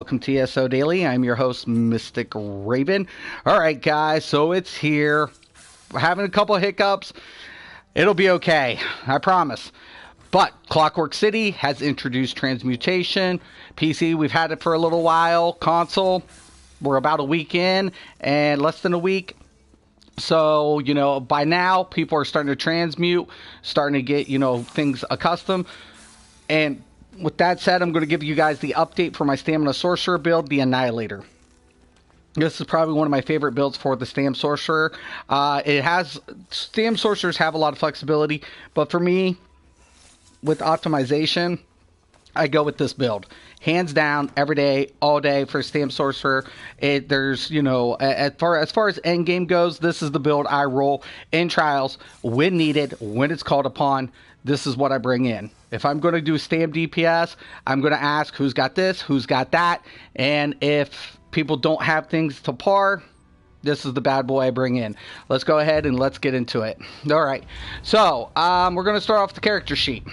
Welcome to ESO Daily. I'm your host, Mystic Raven. All right, guys, so it's here. We're having a couple of hiccups. It'll be okay, I promise. But Clockwork City has introduced Transmutation. PC, we've had it for a little while. Console, we're about a week in, and less than a week. So, by now, people are starting to transmute, starting to get, things accustomed. And with that said, I'm going to give you guys the update for my Stamina Sorcerer build, the Annihilator. This is probably one of my favorite builds for the Stam Sorcerer. Stam Sorcerers have a lot of flexibility, but for me, with optimization, I go with this build. Hands down, every day, all day for Stam Sorcerer. As far as end game goes, this is the build I roll in trials when needed, when it's called upon. This is what I bring in. If I'm going to do Stam DPS, I'm going to ask who's got this, who's got that, and if people don't have things to par, this is the bad boy I bring in. Let's go ahead and let's get into it. All right, so we're going to start off the character sheet.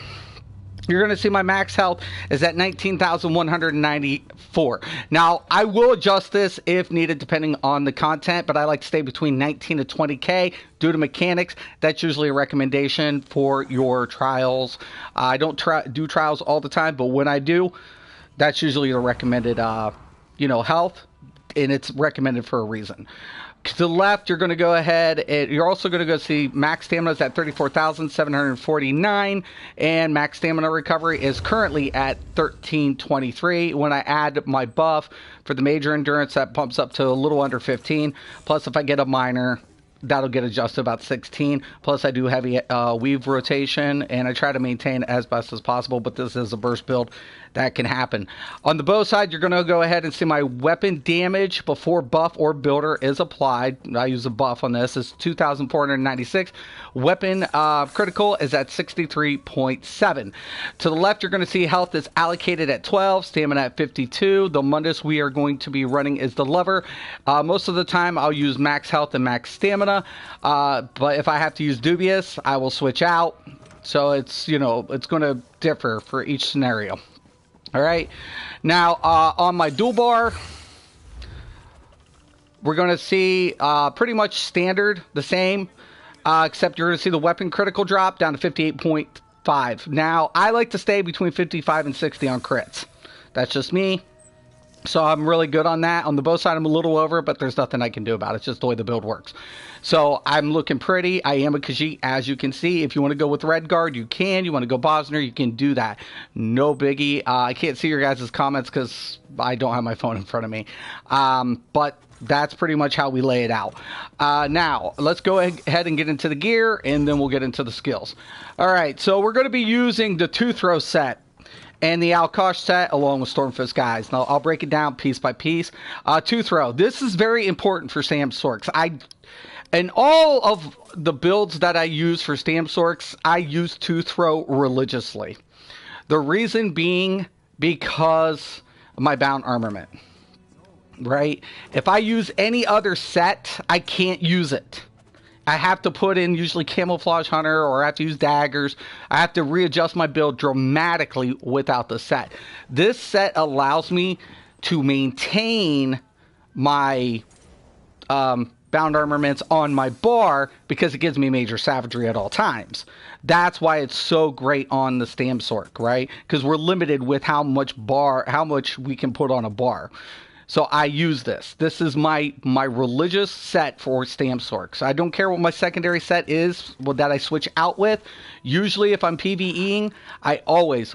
You're going to see my max health is at 19,194. Now, I will adjust this if needed depending on the content, but I like to stay between 19 to 20k due to mechanics. That's usually a recommendation for your trials. I don't do trials all the time, but when I do, that's usually the recommended, health, and it's recommended for a reason. To the left, you're going to go ahead, you're also going to go see max stamina is at 34,749, and max stamina recovery is currently at 1323. When I add my buff for the major endurance, that bumps up to a little under 15. Plus, if I get a minor, that'll get adjusted about 16. Plus, I do heavy weave rotation, and I try to maintain as best as possible, but this is a burst build. That can happen. On the bow side, you're going to go ahead and see my weapon damage before buff or builder is applied. I use a buff on this. It's 2,496. Weapon critical is at 63.7. To the left, you're going to see health is allocated at 12, stamina at 52. The Mundus we are going to be running is the lever. Most of the time, I'll use max health and max stamina. But if I have to use dubious, I will switch out. So it's, it's going to differ for each scenario. All right, now on my dual bar, we're going to see pretty much standard, the same, except you're going to see the weapon critical drop down to 58.5. Now, I like to stay between 55 and 60 on crits. That's just me. So I'm really good on that. On the bow side, I'm a little over, but there's nothing I can do about it. It's just the way the build works. So I'm looking pretty. I am a Khajiit, as you can see. If you want to go with Red Guard, you can. You want to go Bosner, you can do that. No biggie. I can't see your guys' comments because I don't have my phone in front of me. But that's pretty much how we lay it out. Now, let's go ahead and get into the gear, and then we'll get into the skills. All right, so we're going to be using the two-throw set and the Alkosh set along with Stormfist guys. Now, I'll break it down piece by piece. Two-throw. This is very important for Stam Sorcs. In all of the builds that I use for Stam Sorcs, I use two-throw religiously. The reason being because of my bound armament. Right? If I use any other set, I can't use it. I have to put in usually Camouflage Hunter, or I have to use daggers. I have to readjust my build dramatically without the set. This set allows me to maintain my bound armaments on my bar because it gives me major savagery at all times. That's why it's so great on the Stam Sorc, right? Because we're limited with how much we can put on a bar. So I use this. This is my religious set for Stam Sorcs. I don't care what my secondary set is that I switch out with. Usually if I'm PvEing, I always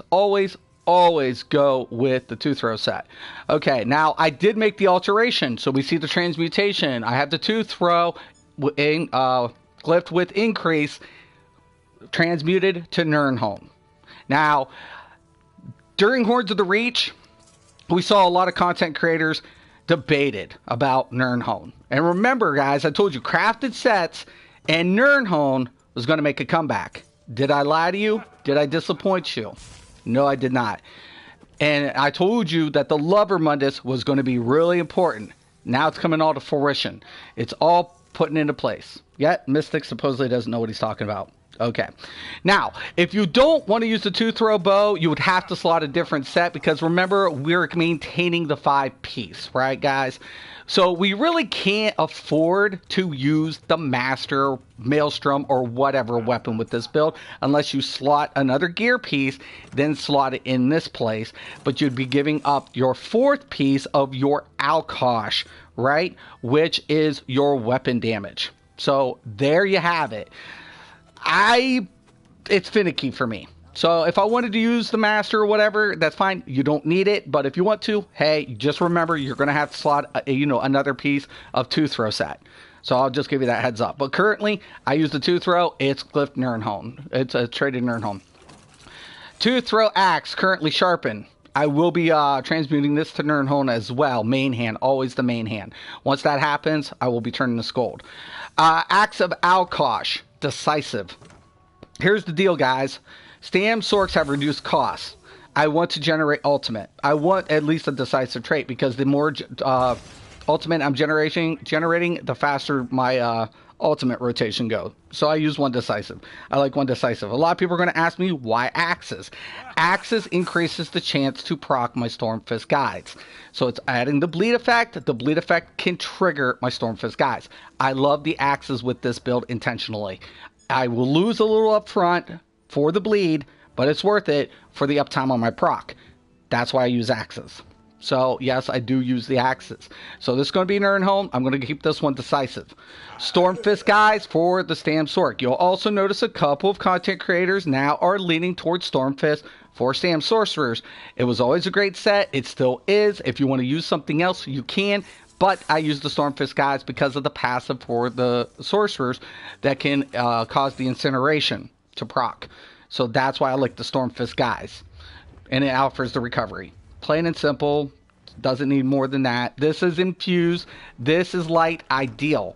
go with the two-throw set. Okay, now I did make the alteration. So we see the transmutation. I have the two-throw glyphed with increase transmuted to Nirnholm. Now, during Hordes of the Reach, we saw a lot of content creators debated about Nirnholm. And remember, guys, I told you crafted sets and Nirnholm was going to make a comeback. Did I lie to you? Did I disappoint you? No, I did not. And I told you that the Lover Mundus was going to be really important. Now it's coming all to fruition. It's all putting into place. Yet, Mystic supposedly doesn't know what he's talking about. Okay. Now, if you don't want to use the 2-throw bow, you would have to slot a different set because remember, we're maintaining the 5-piece, right, guys? So we really can't afford to use the Master, Maelstrom, or whatever weapon with this build unless you slot another gear piece, then slot it in this place. But you'd be giving up your 4th piece of your Alkosh, right? Which is your weapon damage. So there you have it. It's finicky for me. So if I wanted to use the Master or whatever, that's fine. You don't need it. But if you want to, hey, just remember you're going to have to slot, another piece of 2-throw set. So I'll just give you that heads up. But currently, I use the 2-throw. It's Glyph Nirnholm. It's a traded Nirnholm. 2-throw axe, currently sharpened. I will be transmuting this to Nirnholm as well. Main hand, always the main hand. Once that happens, I will be turning to Scold. Axe of Alkosh, decisive. Here's the deal, guys. Stam Sorks have reduced costs. I want to generate ultimate. I want at least a decisive trait because the more ultimate I'm generating, the faster my ultimate rotation goes. So I use 1 decisive. I like 1 decisive. A lot of people are going to ask me why axes. Axes increases the chance to proc my Stormfist guides. So it's adding the bleed effect. The bleed effect can trigger my Stormfist guides. I love the axes with this build intentionally. I will lose a little up front for the bleed, but it's worth it for the uptime on my proc. That's why I use axes. So, yes, I do use the axes. So, this is going to be Nirnholm. I'm going to keep this one decisive. Stormfist guys for the Stam Sork. You'll also notice a couple of content creators now are leaning towards Stormfist for Stam Sorcerers. It was always a great set. It still is. If you want to use something else, you can. But I use the Stormfist guys because of the passive for the Sorcerers that can cause the incineration to proc. So that's why I like the Stormfist guys. And it offers the recovery. Plain and simple. Doesn't need more than that. This is infused. This is light. Ideal.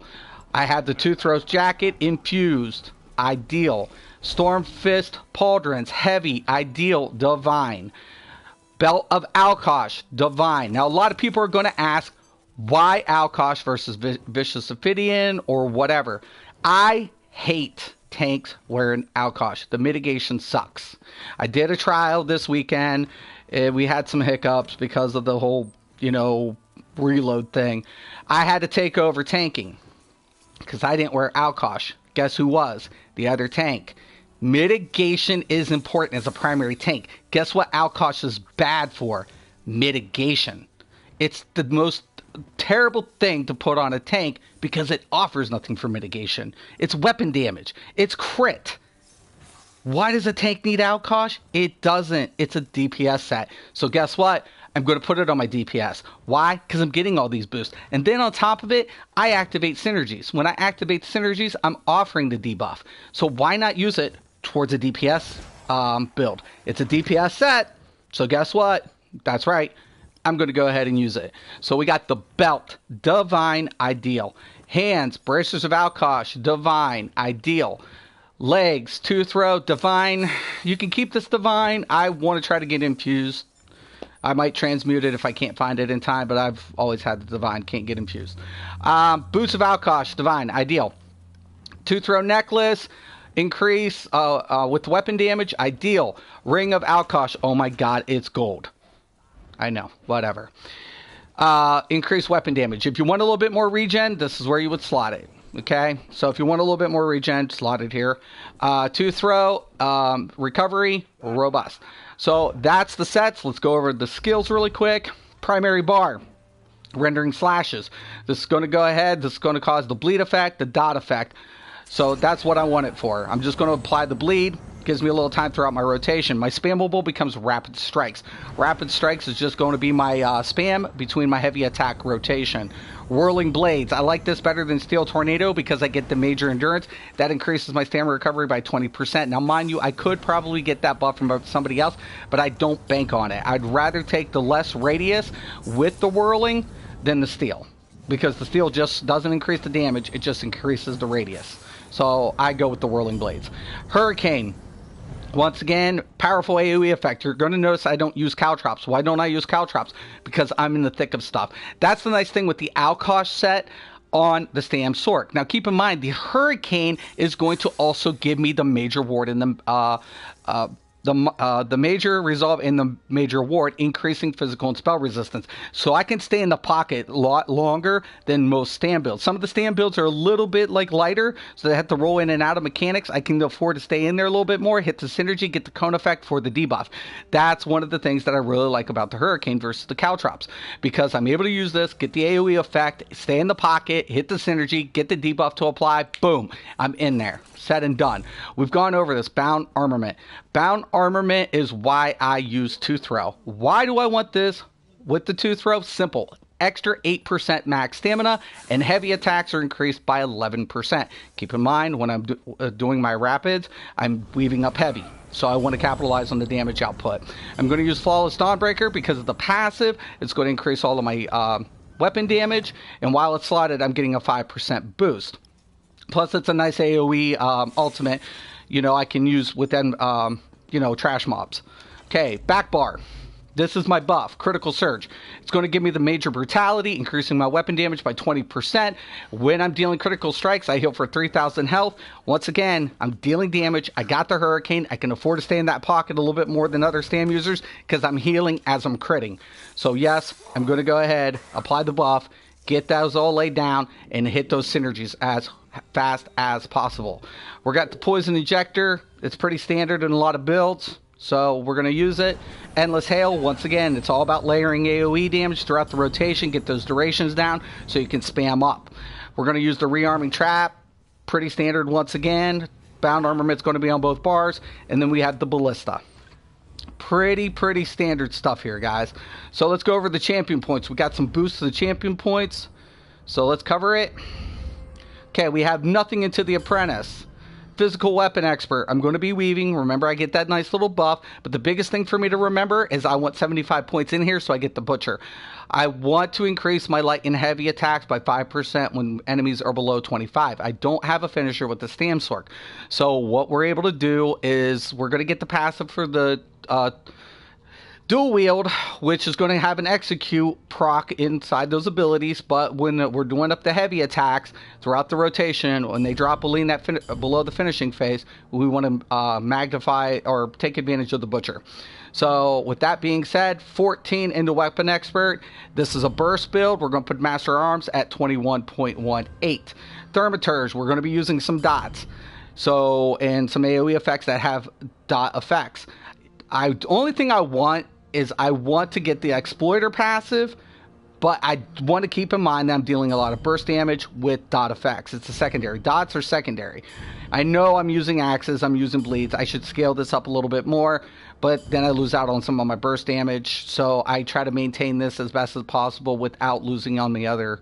I have the 2-throws jacket infused. Ideal. Stormfist pauldrons. Heavy. Ideal. Divine. Belt of Alkosh. Divine. Now a lot of people are going to ask, why Alkosh versus Vicious Ophidian or whatever? I hate tanks wearing Alkosh. The mitigation sucks. I did a trial this weekend. We had some hiccups because of the whole, reload thing. I had to take over tanking because I didn't wear Alkosh. Guess who was? The other tank. Mitigation is important as a primary tank. Guess what Alkosh is bad for? Mitigation. It's the most terrible thing to put on a tank because it offers nothing for mitigation. It's weapon damage. It's crit. Why does a tank need Alkosh? It doesn't. It's a DPS set. So guess what? I'm going to put it on my DPS. Why? Because I'm getting all these boosts. And then on top of it, I activate synergies. When I activate synergies, I'm offering the debuff. So why not use it towards a DPS build? It's a DPS set. So guess what? That's right. I'm going to go ahead and use it. So we got the belt, divine, ideal. Hands, bracers of Alkosh, divine, ideal. Legs, 2-throw, divine. You can keep this divine. I want to try to get infused. I might transmute it if I can't find it in time, but I've always had the divine, can't get infused. Boots of Alkosh, divine, ideal. 2-throw necklace, increase with weapon damage, ideal. Ring of Alkosh, oh my god, it's gold. I know, whatever. Increase weapon damage. If you want a little bit more regen, this is where you would slot it. Okay, so if you want a little bit more regen, slot it here. 2-throw, recovery, robust. So that's the sets. Let's go over the skills really quick. Primary bar, rendering slashes. This is going to go ahead. This is going to cause the bleed effect, the dot effect. So that's what I want it for. I'm just going to apply the bleed. Gives me a little time throughout my rotation. My spammable becomes rapid strikes. Rapid strikes is just going to be my spam between my heavy attack rotation. Whirling blades. I like this better than steel tornado because I get the major endurance. That increases my stamina recovery by 20%. Now, mind you, I could probably get that buff from somebody else, but I don't bank on it. I'd rather take the less radius with the whirling than the steel, because the steel just doesn't increase the damage. It just increases the radius. So I go with the whirling blades. Hurricane. Once again, powerful AoE effect. You're going to notice I don't use caltrops. Why don't I use caltrops? Because I'm in the thick of stuff. That's the nice thing with the Alkosh set. on the Stam Sorc. Now keep in mind, the Hurricane is going to also give me the major ward in the major resolve in the major ward, increasing physical and spell resistance. So I can stay in the pocket a lot longer than most stand builds. Some of the stand builds are a little bit like lighter, so they have to roll in and out of mechanics. I can afford to stay in there a little bit more, hit the synergy, get the cone effect for the debuff. That's one of the things that I really like about the Hurricane versus the Caltrops, because I'm able to use this, get the AoE effect, stay in the pocket, hit the synergy, get the debuff to apply, boom, I'm in there. Said and done. We've gone over this. Bound Armament. Bound Armament is why I use Tooth Throw. Why do I want this with the Tooth Throw? Simple. Extra 8% max stamina, and heavy attacks are increased by 11%. Keep in mind, when I'm doing my rapids, I'm weaving up heavy, so I want to capitalize on the damage output. I'm going to use Flawless Dawnbreaker because of the passive. It's going to increase all of my weapon damage, and while it's slotted, I'm getting a 5% boost. Plus, it's a nice AoE ultimate, you know, I can use within, you know, trash mobs. Okay, back bar. This is my buff, Critical Surge. It's going to give me the major brutality, increasing my weapon damage by 20%. When I'm dealing critical strikes, I heal for 3,000 health. Once again, I'm dealing damage. I got the Hurricane. I can afford to stay in that pocket a little bit more than other Stam users because I'm healing as I'm critting. So yes, I'm going to go ahead, apply the buff, get those all laid down, and hit those synergies as fast as possible. We got the Poison Injector. It's pretty standard in a lot of builds, so we're going to use it. Endless Hail, once again, it's all about layering AoE damage throughout the rotation, get those durations down so you can spam up. We're going to use the Rearming Trap, pretty standard once again. Bound Armament's going to be on both bars, and then we have the Ballista. Pretty standard stuff here, guys. So let's go over the champion points. We got some boosts to the champion points, so let's cover it. Okay, we have nothing into the Apprentice. Physical Weapon Expert. I'm going to be weaving. Remember, I get that nice little buff. But the biggest thing for me to remember is I want 75 points in here, so I get the Butcher. I want to increase my light and heavy attacks by 5% when enemies are below 25. I don't have a finisher with the Stam Sorc. So what we're able to do is we're going to get the passive for the Dual Wield, which is going to have an execute proc inside those abilities, but when we're doing up the heavy attacks throughout the rotation, when they drop below the finishing phase, we want to magnify or take advantage of the Butcher. So with that being said, 14 into Weapon Expert. This is a burst build. We're going to put Master Arms at 21.18. Thermaturge, we're going to be using some dots. So, and some AoE effects that have dot effects. The only thing I want is I want to get the Exploiter passive, but I want to keep in mind that I'm dealing a lot of burst damage with dot effects. It's a secondary. Dots are secondary. I know I'm using axes, I'm using bleeds. I should scale this up a little bit more, but then I lose out on some of my burst damage. So I try to maintain this as best as possible without losing on the other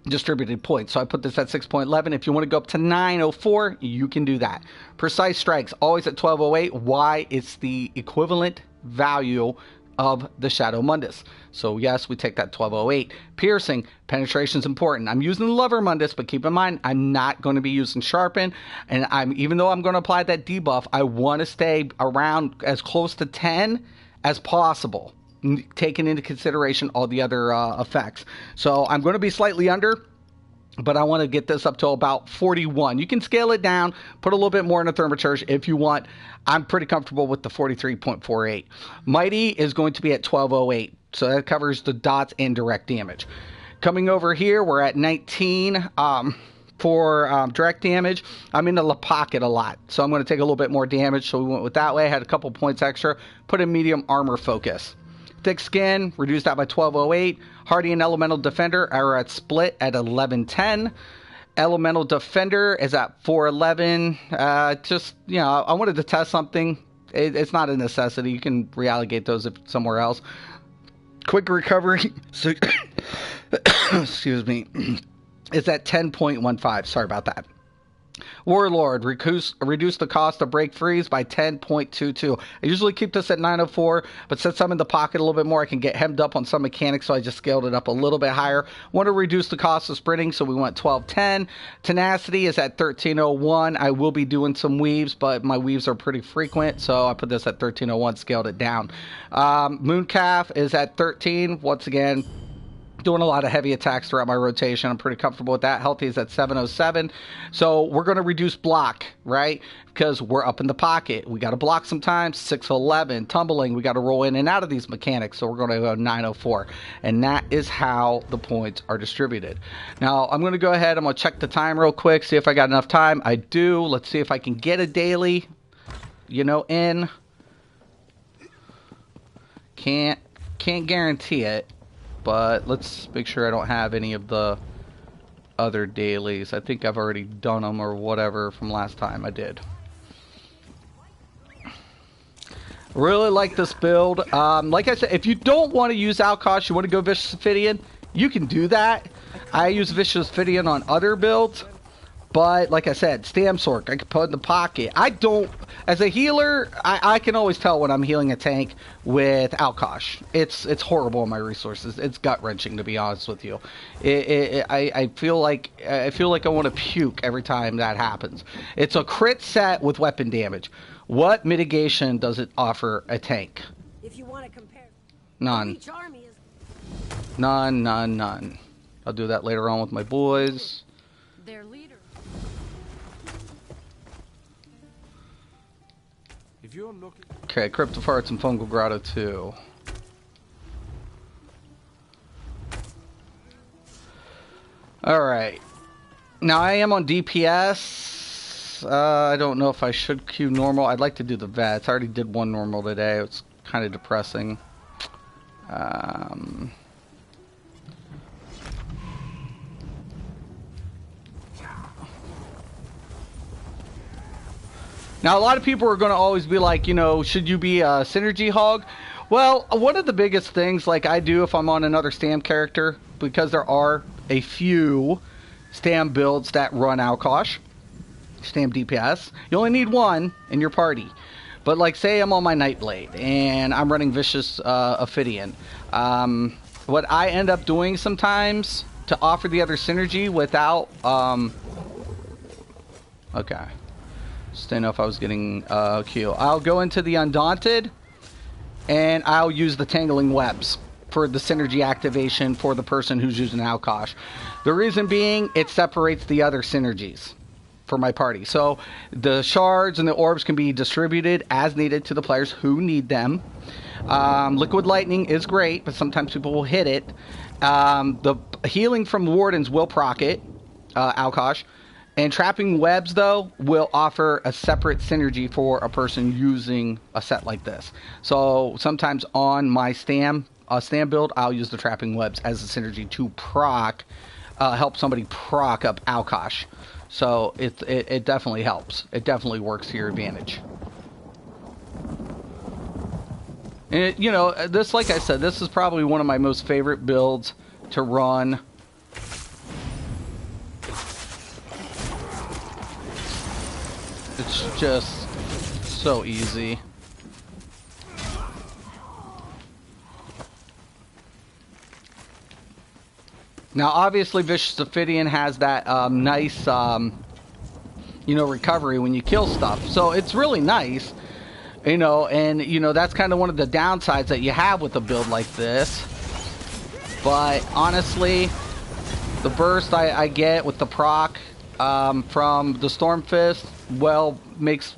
distributed points. So I put this at 6.11. If you want to go up to 904, you can do that. Precise Strikes, always at 1208. Why? It's the equivalent value of the Shadow Mundus. So yes, we take that 1208. Piercing, penetration is important. I'm using the Lover Mundus, but keep in mind, I'm not going to be using Sharpen. And even though I'm going to apply that debuff, I want to stay around as close to 10 as possible, taking into consideration all the other effects. So I'm going to be slightly under, but I want to get this up to about 41. You can scale it down, put a little bit more in a Thermaturge if you want. I'm pretty comfortable with the 43.48. Mighty is going to be at 1208, so that covers the dots and direct damage. Coming over here, we're at 19 for direct damage. I'm in the pocket a lot, so I'm going to take a little bit more damage, so we went with that way. I had a couple points extra. Put in medium armor focus. Thick Skin, reduced that by 1208. Hardy and Elemental Defender are at split at 1110. Elemental Defender is at 411. Just, you know, I wanted to test something. It's not a necessity. You can reallocate those somewhere else. Quick Recovery, excuse me, is at 10.15. Sorry about that. Warlord, reduce the cost of break freeze by 10.22. I usually keep this at 904, but since I'm in the pocket a little bit more, I can get hemmed up on some mechanics, so I just scaled it up a little bit higher. Want to reduce the cost of sprinting, so we went 1210. Tenacity is at 1301. I will be doing some weaves, but my weaves are pretty frequent, so I put this at 1301, scaled it down. Mooncalf is at 13. Once again, doing a lot of heavy attacks throughout my rotation. I'm pretty comfortable with that. Healthy is at 707. So we're going to reduce block, right? Because we're up in the pocket. We got to block sometimes. 611. Tumbling. We got to roll in and out of these mechanics. So we're going to go 904. And that is how the points are distributed. Now, I'm going to go ahead. I'm going to check the time real quick. See if I got enough time. I do. Let's see if I can get a daily, in. Can't guarantee it. But let's make sure I don't have any of the other dailies. I think I've already done them or whatever from last time I did. Really like this build. Like I said, if you don't want to use Alkosh, you want to go Vicious Ophidian, you can do that. I use Vicious Ophidian on other builds. But, like I said, Stamsork, I can put in the pocket. I don't, as a healer, I can always tell when I'm healing a tank with Alkosh. It's horrible on my resources. It's gut-wrenching, to be honest with you. I feel like I want to puke every time that happens. It's a crit set with weapon damage. What mitigation does it offer a tank? If you want to compare, none. None. I'll do that later on with my boys. their leader. If you're looking... Okay, Cryptofarts and Fungal Grotto 2. Alright. Now I am on DPS. I don't know if I should queue normal. I'd like to do the vets. I already did one normal today. It's kind of depressing. Now, a lot of people are going to always be like, should you be a synergy hog? Well, one of the biggest things, like I do if I'm on another Stam character, because there are a few Stam builds that run Alkosh, Stam DPS, you only need one in your party. But like, say I'm on my Nightblade and I'm running Vicious Ophidian. What I end up doing sometimes to offer the other synergy without... okay. Just didn't know if I was getting Q. I'll go into the Undaunted, and I'll use the Tangling Webs for the synergy activation for the person who's using Alkosh. The reason being, it separates the other synergies for my party. So the shards and the orbs can be distributed as needed to the players who need them. Liquid Lightning is great, but sometimes people will hit it. The healing from Wardens will proc it, Alkosh. And Trapping Webs, though, will offer a separate synergy for a person using a set like this. So sometimes on my Stam build, I'll use the Trapping Webs as a synergy to help somebody proc up Alkosh. So it definitely helps. It definitely works to your advantage. And this, like I said, this is probably one of my most favorite builds to run. It's just so easy. Now, obviously, Vicious Ophidian has that nice, recovery when you kill stuff. So it's really nice, and, that's kind of one of the downsides that you have with a build like this. But, honestly, the burst I get with the proc from the Stormfist, well, makes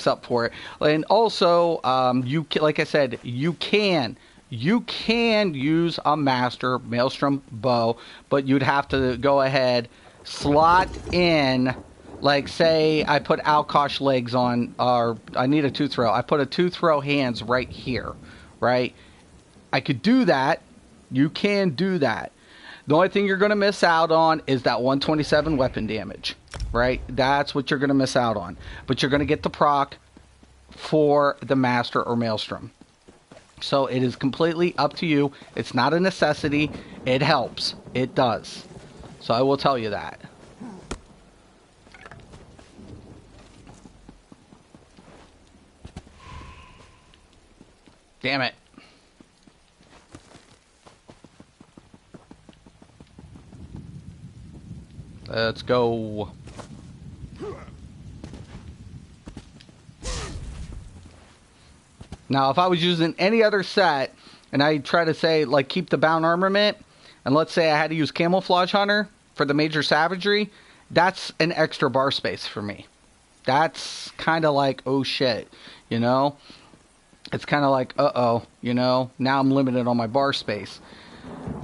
up for it. And also, like I said, you can use a Master Maelstrom bow, but you'd have to go ahead, slot in, like say I put Alkosh legs on, or I need a tooth row. I put a tooth row hands right here, right? I could do that. You can do that. The only thing you're going to miss out on is that 127 weapon damage, right? That's what you're going to miss out on. But you're going to get the proc for the Master or Maelstrom. So it is completely up to you. It's not a necessity. It helps. It does. So I will tell you that. Damn it. Let's go. Now, if I was using any other set, and I try to say, like, keep the bound armament, and let's say I had to use Camouflage Hunter for the Major Savagery, that's an extra bar space for me. That's kind of like, oh shit, you know? It's kind of like, uh-oh, you know? Now I'm limited on my bar space.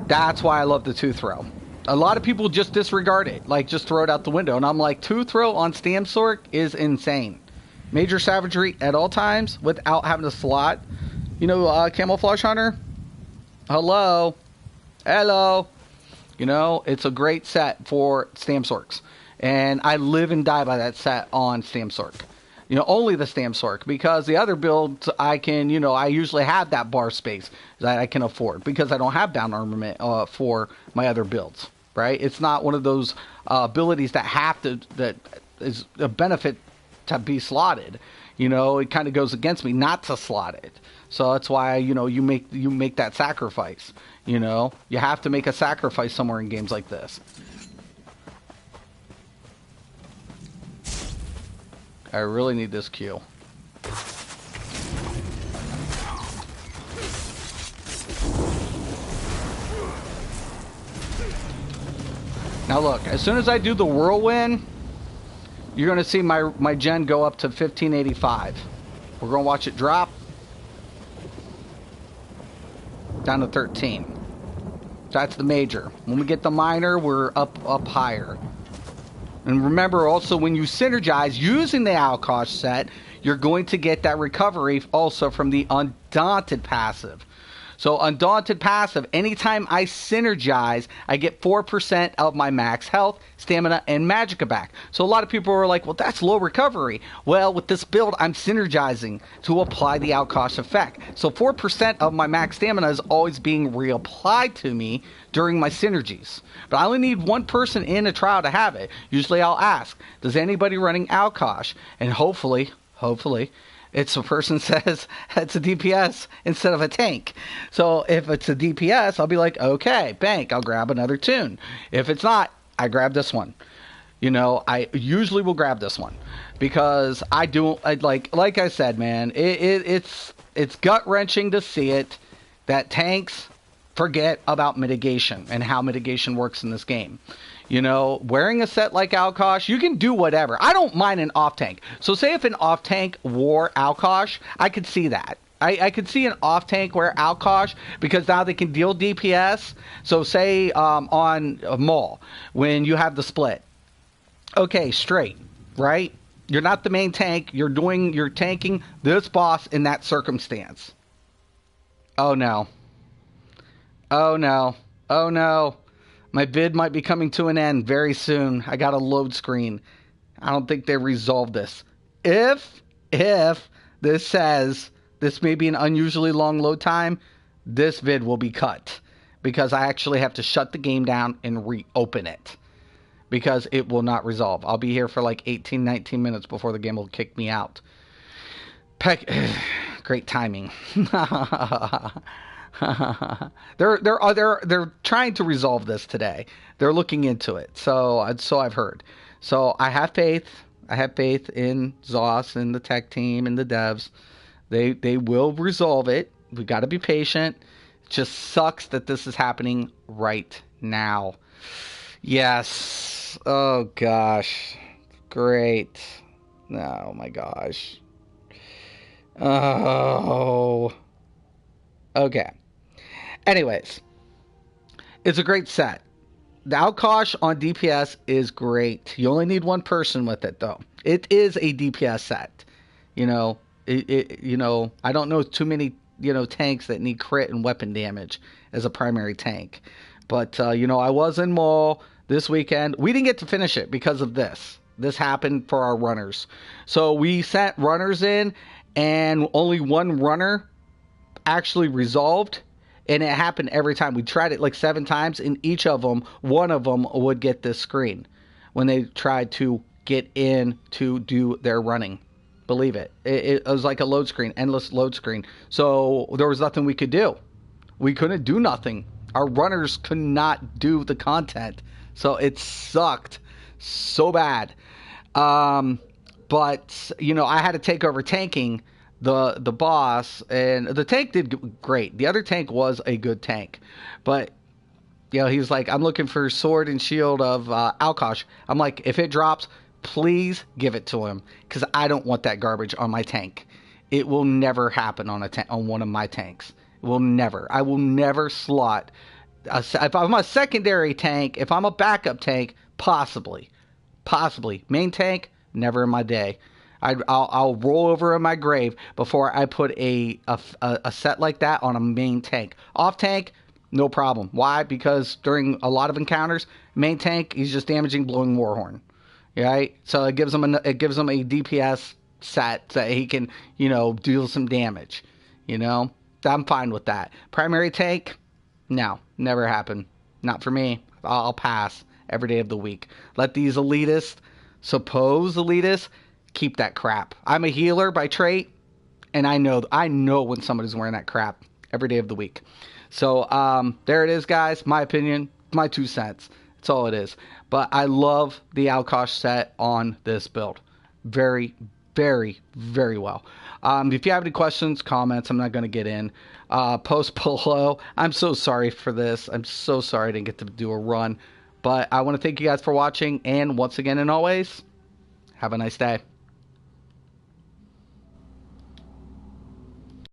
That's why I love the 2-throw. A lot of people just disregard it, like just throw it out the window. And I'm like, 2-throw on Stamsork is insane. Major Savagery at all times without having to slot. You know, Camouflage Hunter? Hello? Hello? You know, it's a great set for Stamsorks. And I live and die by that set on Stamsork. You know, only the Stamsork, because the other builds I can, you know, I usually have that bar space that I can afford because I don't have bound armament for my other builds, right? It's not one of those abilities that is a benefit to be slotted. You know, it kind of goes against me not to slot it. So that's why, you know, you make that sacrifice. You know, you have to make a sacrifice somewhere in games like this. I really need this Q. Now look, as soon as I do the whirlwind, you're going to see my gen go up to 1585. We're going to watch it drop down to 13. That's the major. When we get the minor, we're up higher. And remember also, when you synergize using the Alkosh set, you're going to get that recovery also from the Undaunted passive. So Undaunted passive, anytime I synergize, I get 4% of my max health, stamina, and magicka back. So a lot of people are like, well, that's low recovery. Well, with this build, I'm synergizing to apply the Alkosh effect. So 4% of my max stamina is always being reapplied to me during my synergies. But I only need one person in a trial to have it. Usually I'll ask, does anybody running Alkosh? And hopefully, it's a person says it's a DPS instead of a tank. So if it's a DPS, I'll be like, okay, bank, I'll grab another tune. If it's not, I grab this one. You know, I usually will grab this one because like I said, man, it's gut-wrenching to see it that tanks forget about mitigation and how mitigation works in this game. You know, wearing a set like Alkosh, you can do whatever. I don't mind an off-tank. So say if an off-tank wore Alkosh, I could see that. I could see an off-tank wear Alkosh because now they can deal DPS. So say on a Maul, when you have the split. Okay, straight, right? You're not the main tank. You're tanking this boss in that circumstance. Oh, no. Oh, no. Oh, no. My vid might be coming to an end very soon. I got a load screen. I don't think they resolved this. If this says this may be an unusually long load time, this vid will be cut. Because I actually have to shut the game down and reopen it. Because it will not resolve. I'll be here for like 18, 19 minutes before the game will kick me out. Great timing. They're trying to resolve this today. They're looking into it. So I've heard. So I have faith. I have faith in Zoss and the tech team and the devs. They will resolve it. We got to be patient. It just sucks that this is happening right now. Yes. Oh gosh. Great. Oh my gosh. Oh. Okay. Anyways, it's a great set. The Alkosh on DPS is great. You only need one person with it, though. It is a DPS set. You know, I don't know too many, tanks that need crit and weapon damage as a primary tank. But, I was in Maul this weekend. We didn't get to finish it because of this. This happened for our runners. So we sent runners in, and only one runner actually resolved. And it happened every time. We tried it like 7 times. In each of them, one of them would get this screen when they tried to get in to do their running. Believe it. It was like a load screen, endless load screen. So there was nothing we could do. We couldn't do nothing. Our runners could not do the content. So it sucked so bad. But, I had to take over tanking the boss, and the tank did great. The other tank was a good tank, but You know, he's like, I'm looking for sword and shield of Alkosh. I'm like, if it drops, please give it to him, because I don't want that garbage on my tank. It will never happen on on one of my tanks. It will never. I will never slot. If I'm a secondary tank, if I'm a backup tank, possibly. Possibly. Main tank, never in my day. I'll roll over in my grave before I put a set like that on a main tank. Off tank, no problem. Why? Because during a lot of encounters, main tank, he's just damaging blowing warhorn. Right? So it gives him a DPS set that he can, deal some damage. I'm fine with that. Primary tank, no, never happen. Not for me. I'll pass every day of the week. Let these elitists, supposed elitists, keep that crap. I'm a healer by trait, and I know when somebody's wearing that crap every day of the week. So there it is, guys. My opinion, my 2 cents. That's all it is. But I love the Alkosh set on this build. Very, very, very well. If you have any questions, comments, I'm not going to get in. Post below. I'm so sorry for this. I'm so sorry I didn't get to do a run. But I want to thank you guys for watching. And once again and always, have a nice day.